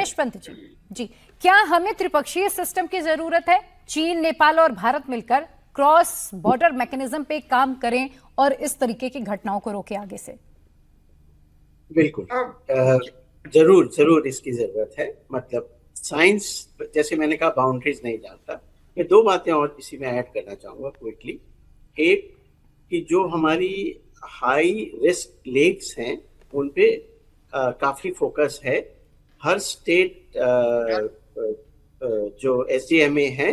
रमेश पंत जी, जी क्या हमें त्रिपक्षीय सिस्टम की जरूरत है? चीन, नेपाल और भारत मिलकर क्रॉस बॉर्डर मैकेनिज्म पे काम करें और इस तरीके की घटनाओं को रोके आगे से। बिल्कुल, जरूर जरूर इसकी जरूरत है। मतलब साइंस, जैसे मैंने कहा, बाउंड्रीज नहीं जानता। मैं दो बातें और इसी में ऐड करना चाहूंगा क्विकली। एक, कि जो हमारी हाई रिस्क लेक्स हैं उन पे काफी फोकस है। हर स्टेट जो एसडीएमए है,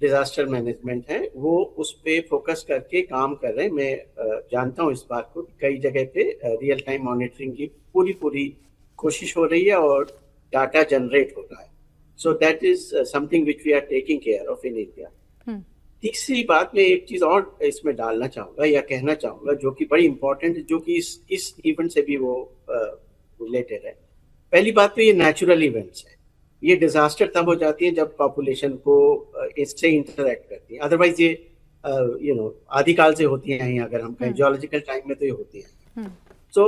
डिजास्टर मैनेजमेंट है, वो उस पे फोकस करके काम कर रहे हैं। मैं जानता हूँ इस बात को। कई जगह पे रियल टाइम मॉनिटरिंग की पूरी पूरी कोशिश हो रही है और डाटा जनरेट हो रहा है। So that is something which we are taking care of in India. तीसरी बात, मैं एक चीज और इसमें डालना चाहूंगा या कहना चाहूंगा जो कि बड़ी इंपॉर्टेंट है, जो कि इस इवेंट से भी वो रिलेटेड है। पहली बात तो ये नेचुरल इवेंट्स है। ये डिजास्टर तब हो जाती है जब पॉपुलेशन को इससे इंटरेक्ट करती है। अदरवाइज ये आदिकाल से होती हैं। अगर हम कहें जियोलॉजिकल टाइम में तो ये होती है। सो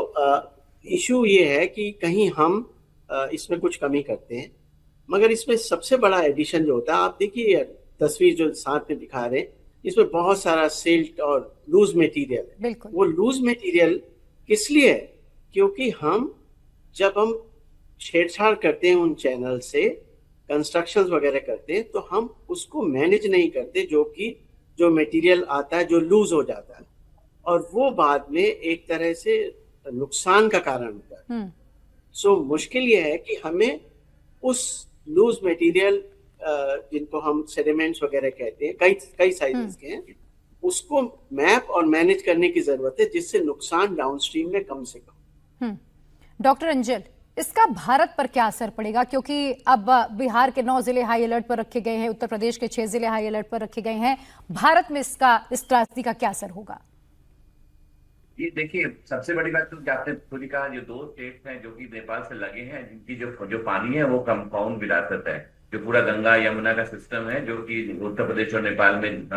इशू ये है कि कहीं हम इसमें कुछ कमी करते हैं। मगर इसमें सबसे बड़ा एडिशन जो होता है, आप देखिए तस्वीर जो साथ में दिखा रहे हैं, इसमें बहुत सारा सिल्ट और लूज मटेरियल है। वो लूज मटेरियल किस लिए है? क्योंकि जब हम छेड़छाड़ करते हैं उन चैनल से, कंस्ट्रक्शन वगैरह करते हैं, तो हम उसको मैनेज नहीं करते, जो मटेरियल आता है जो लूज हो जाता है, और वो बाद में एक तरह से नुकसान का कारण होता है। सो मुश्किल ये है कि हमें उस लूज मटेरियल, जिनको हम सेडिमेंट्स वगैरह कहते हैं, कई साइजेस के हैं, उसको मैप और मैनेज करने की जरूरत है, जिससे नुकसान डाउनस्ट्रीम में कम से कम। डॉक्टर अंजल, इसका भारत पर क्या असर पड़ेगा? क्योंकि अब बिहार के 9 जिले हाई अलर्ट पर रखे गए हैं, उत्तर प्रदेश के 6 जिले हाई अलर्ट पर रखे गए हैं। भारत में इस त्रासदी का क्या असर होगा? ये देखिए, सबसे बड़ी बात तो आपने खुद ही कहा, जो 2 स्टेट्स हैं जो कि नेपाल से लगे हैं, जिनकी जो पानी है वो कंपाउंड विरासत है। जो पूरा गंगा यमुना का सिस्टम है जो कि उत्तर प्रदेश और नेपाल में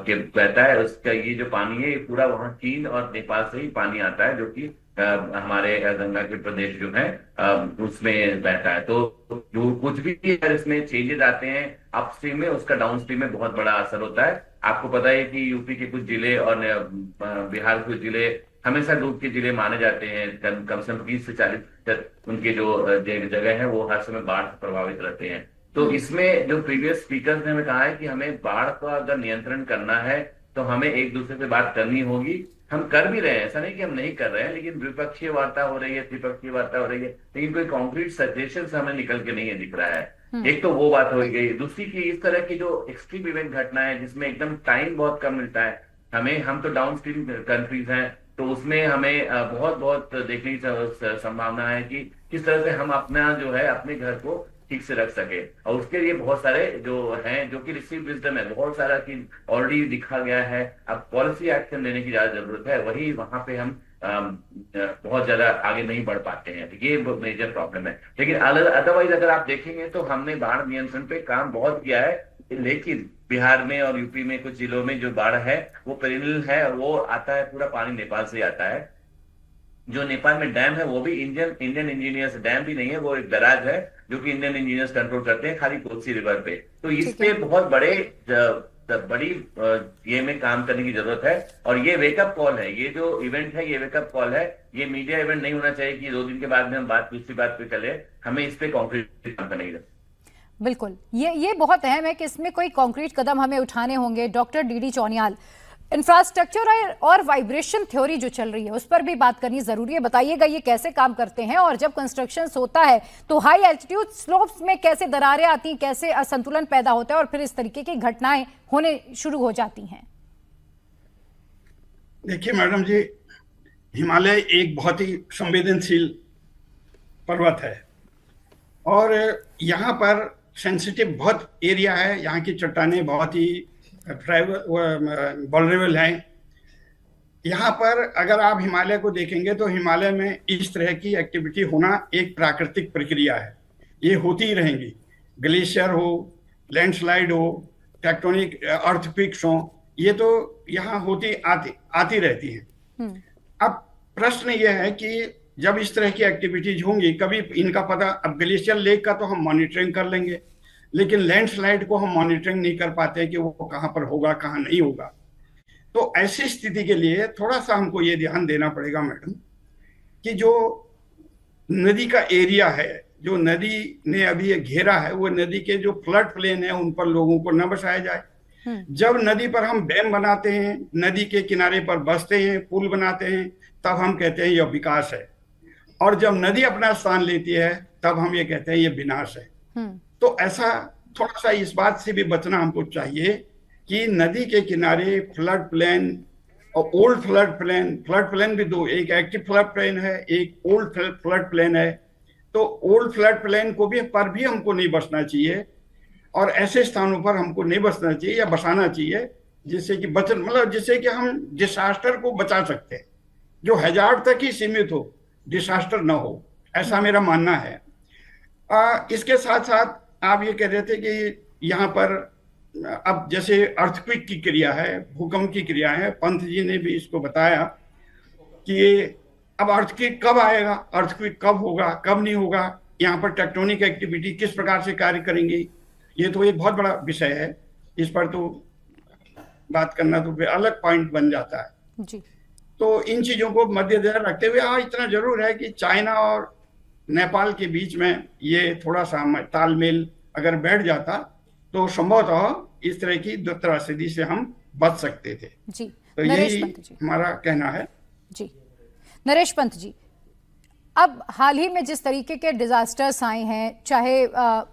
के बहता है, उसका ये जो पानी है ये पूरा वहाँ चीन और नेपाल से ही पानी आता है, जो कि हमारे गंगा के प्रदेश जो है उसमें बहता है। तो जो कुछ भी अगर इसमें चेंजेस आते हैं अपस्ट्रीम में, उसका डाउनस्ट्रीम में बहुत बड़ा असर होता है। आपको पता है कि यूपी के कुछ जिले और बिहार के कुछ जिले हमेशा डूब के जिले माने जाते हैं। कम से कम 20 से 40% उनके जो जगह है वो हर समय बाढ़ से प्रभावित रहते हैं। तो इसमें जो प्रीवियस स्पीकर्स ने हमें कहा है कि हमें बाढ़ का अगर नियंत्रण करना है तो हमें एक दूसरे से बात करनी होगी। हम कर भी रहे हैं, ऐसा नहीं कि हम नहीं कर रहे हैं, लेकिन द्विपक्षीय वार्ता हो रही है, त्रिपक्षीय वार्ता हो रही है, लेकिन कोई कॉन्क्रीट सजेशन हमें निकल के नहीं दिख रहा है। एक तो वो बात हो गई। दूसरी की इस तरह की जो एक्सट्रीम इवेंट घटना है जिसमें एकदम टाइम बहुत कम मिलता है हमें, हम तो डाउन स्ट्रीम कंट्रीज हैं, तो उसमें हमें बहुत बहुत देखने की संभावना है कि किस तरह से हम अपना जो है अपने घर को ठीक से रख सके। और उसके लिए बहुत सारे जो हैं, जो कि रिसीव विजडम है, बहुत सारा कि ऑलरेडी दिखा गया है। अब पॉलिसी एक्शन लेने की ज्यादा जरूरत है, वही वहां पे हम बहुत ज्यादा आगे नहीं बढ़ पाते हैं। तो ये मेजर प्रॉब्लम है। लेकिन अदरवाइज अगर आप देखेंगे तो हमने बाढ़ नियंत्रण पे काम बहुत किया है, लेकिन बिहार में और यूपी में कुछ जिलों में जो बाढ़ है वो पेरिनल है, और वो आता है, पूरा पानी नेपाल से आता है। जो नेपाल में डैम है वो भी इंडियन इंजीनियर्स, डैम भी नहीं है, वो एक बैराज है जो कि इंडियन इंजीनियर्स कंट्रोल करते हैं, खाली कोसी रिवर पे। तो इस पे बहुत बड़ी ये में काम करने की जरूरत है। और ये वेकअप कॉल है, ये जो इवेंट है ये वेकअप कॉल है। ये मीडिया इवेंट नहीं होना चाहिए कि 2 दिन के बाद में हम दूसरी बात पे चले। हमें इस पे कॉन्क्रीट काम करने की जरूरत। बिल्कुल, ये बहुत अहम है कि इसमें कोई कॉन्क्रीट कदम हमें उठाने होंगे। डॉक्टर डीडी चौनियाल, इंफ्रास्ट्रक्चर और वाइब्रेशन थ्योरी जो चल रही है उस पर भी बात करनी जरूरी है। बताइएगा ये कैसे काम करते हैं, और जब कंस्ट्रक्शन होता है तो हाई एल्टीट्यूड स्लोप्स में कैसे दरारें आती हैं, कैसे असंतुलन पैदा होता है और फिर इस तरीके की घटनाएं होने शुरू हो जाती हैं। देखिए मैडम जी, हिमालय एक बहुत ही संवेदनशील पर्वत है और यहाँ पर सेंसिटिव बहुत एरिया है। यहाँ की चट्टानें बहुत ही वल्नरेबल हैं। यहाँ पर अगर आप हिमालय को देखेंगे तो हिमालय में इस तरह की एक्टिविटी होना एक प्राकृतिक प्रक्रिया है, ये होती ही रहेंगी। ग्लेशियर हो, लैंडस्लाइड हो, टेक्टोनिक अर्थक्वेक्स हो, ये तो यहाँ होती आती रहती हैं। अब प्रश्न ये है कि जब इस तरह की एक्टिविटीज होंगी, कभी इनका पता, अब ग्लेशियर लेक का तो हम मॉनिटरिंग कर लेंगे, लेकिन लैंडस्लाइड को हम मॉनिटरिंग नहीं कर पाते कि वो कहाँ पर होगा, कहाँ नहीं होगा। तो ऐसी स्थिति के लिए थोड़ा सा हमको ये ध्यान देना पड़ेगा मैडम, कि जो नदी का एरिया है, जो नदी ने अभी ये घेरा है, वो नदी के जो फ्लड प्लेन है उन पर लोगों को न बसाया जाए। जब नदी पर हम डैम बनाते हैं, नदी के किनारे पर बसते हैं, पुल बनाते हैं, तब हम कहते हैं यह विकास है, और जब नदी अपना स्थान लेती है तब हम ये कहते हैं ये विनाश है। तो ऐसा थोड़ा सा इस बात से भी बचना हमको चाहिए कि नदी के किनारे फ्लड प्लेन और ओल्ड फ्लड प्लेन भी दो, एक एक्टिव फ्लड प्लेन है, एक ओल्ड फ्लड प्लेन है। तो ओल्ड फ्लड प्लेन को भी पर भी हमको नहीं बसना चाहिए, और ऐसे स्थानों पर हमको नहीं बसना चाहिए या बसाना चाहिए जिससे कि मतलब जिससे कि हम डिसास्टर को बचा सकते हैं, जो हैजार्ड तक ही सीमित हो, डिसास्टर ना हो, ऐसा मेरा मानना है। इसके साथ साथ आप ये कह रहे थे कि यहाँ पर अब जैसे अर्थक्वेक की क्रिया है, भूकंप की क्रिया है, पंत जी ने भी इसको बताया कि अब अर्थक्वेक कब आएगा, अर्थक्वेक कब होगा, कब नहीं होगा, यहाँ पर टेक्टोनिक एक्टिविटी किस प्रकार से कार्य करेंगी, ये तो एक बहुत बड़ा विषय है। इस पर तो बात करना तो फिर अलग पॉइंट बन जाता है जी। तो इन चीजों को मद्देनजर रखते हुए इतना जरूर है कि चाइना और नेपाल के बीच में ये थोड़ा सा तालमेल अगर बैठ जाता तो संभवतः इस तरह की त्रासदी से हम बच सकते थे। जी, तो नरेश यही पंत जी, हमारा कहना है। जी नरेश पंत जी, अब हाल ही में जिस तरीके के डिजास्टर्स आए हैं, चाहे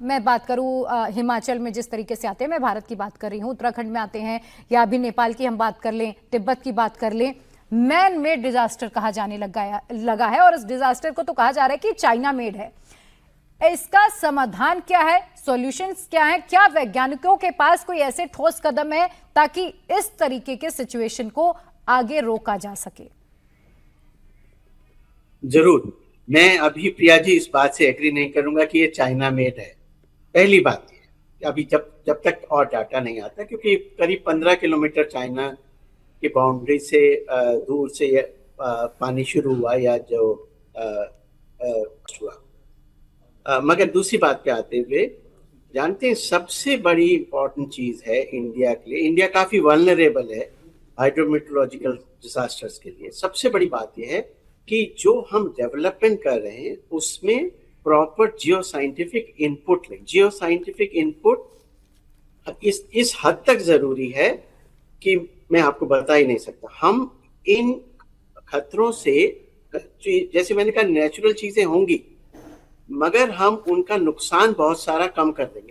मैं बात करूं हिमाचल में जिस तरीके से आते हैं, मैं भारत की बात कर रही हूं, उत्तराखंड में आते हैं, या अभी नेपाल की हम बात कर लें, तिब्बत की बात कर लें, मैन मेड डिजास्टर कहा जाने लगा है, और इस डिजास्टर को तो कहा जा रहा है कि चाइना मेड है। इसका समाधान क्या है, सॉल्यूशंस क्या है, क्या वैज्ञानिकों के पास कोई ऐसे ठोस कदम है ताकि इस तरीके के सिचुएशन को आगे रोका जा सके? जरूर, मैं अभी प्रिया जी इस बात से एग्री नहीं करूंगा कि ये चाइना मेड है। पहली बात ये, अभी जब तक और डाटा नहीं आता, क्योंकि करीब 15 किलोमीटर चाइना की बाउंड्री से दूर से ये पानी शुरू हुआ या जो हुआ। मगर दूसरी बात पे आते हुए, जानते हैं सबसे बड़ी इंपॉर्टेंट चीज है इंडिया के लिए, इंडिया काफी वल्नरेबल है हाइड्रोमेट्रोलॉजिकल डिजास्टर्स के लिए। सबसे बड़ी बात यह है कि जो हम डेवलपमेंट कर रहे हैं उसमें प्रॉपर जियो साइंटिफिक इनपुट लें। जियो साइंटिफिक इनपुट इस हद तक जरूरी है कि मैं आपको बता ही नहीं सकता। हम इन खतरों से, जैसे मैंने कहा, नेचुरल चीजें होंगी, मगर हम उनका नुकसान बहुत सारा कम कर देंगे।